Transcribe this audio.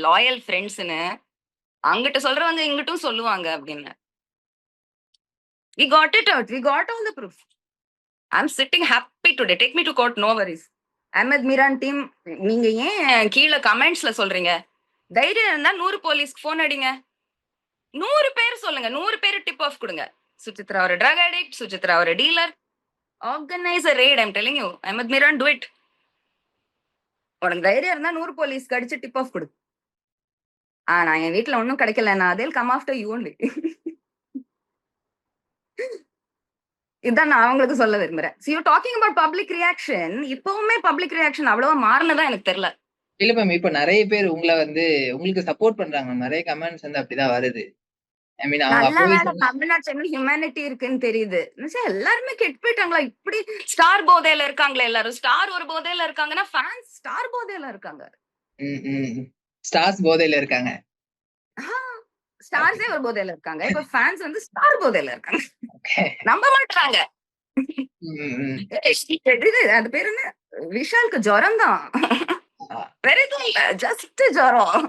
Loyal ஃப்ரெண்ட்ஸ்ன்னு. அங்கிட்டு சொல்றவங்க இங்கிட்டும் சொல்லுவாங்க அப்படின்னு. We got it out. We got all the proof. I'm sitting happy today. Take me to court, no worries. Ahmed Meeran team, நீங்க ஏன் கீழ கமெண்ட்ஸ்ல சொல்றீங்க? தைரியம் இருந்தா 100 போலீஸ்க்கு ஃபோன் அடிங்க. 100 பேர் சொல்லுங்க. 100 பேரு டிப் ஆஃப் குடுங்க. சுசித்ரா ஒரு ட்ரக் அடிக்ட், சுசித்ரா ஒரு dealer. Organise a raid. I'm telling you. Ahmed Meeran, do it. உனக்கு தைரியம் இருந்தா 100 போலீஸ்க்கு அடிச்சு டிப் ஆஃப் குடு. நான் என் வீட்ல ஒண்ணும் கிடைக்கலன்னா, they'll come after you only. இதான் நான் அவங்களுக்கு சொல்ல விரும்புறேன். So you talking about public reaction. இப்பவுமே பப்ளிக் ரியாக்ஷன் அவ்வளவா மாறுனதா எனக்கு தெரியல. இல்ல மேம், இப்ப நெறைய பேர் உங்கள வந்து உங்களுக்கு சப்போர்ட் பண்றாங்க. நெறைய கமெண்ட்ஸ் வந்து அப்படிதான் வருது. ஐ மீன் அவங்க நல்ல அப்பவே வேளை தமிழ்நாட்டு சைடுல ஹியூமனிட்டி இருக்குன்னு தெரியுது. நினைச்சா எல்லாருமே கெட்டு போயிட்டாங்களா? இப்படி ஸ்டார் போதையில இருக்காங்களே எல்லாரும். ஸ்டார் ஒரு போதையில இருக்காங்கன்னா, ஃபேன்ஸ் ஸ்டார் போதையில இருக்காங்க. ஸ்டார்ஸ் போதையில இருக்காங்க. ஸ்டார்ஸே ஒரு போதையில இருக்காங்க. இப்ப ஃபேன்ஸ் வந்து ஸ்டார் போதையில இருக்காங்க. நம்ப மாட்டாங்க. அது பேரு என்ன? விஷாலுக்கு ஜுரம் தான். வேற எதுவும் இல்ல, ஜஸ்ட் ஜுரம்.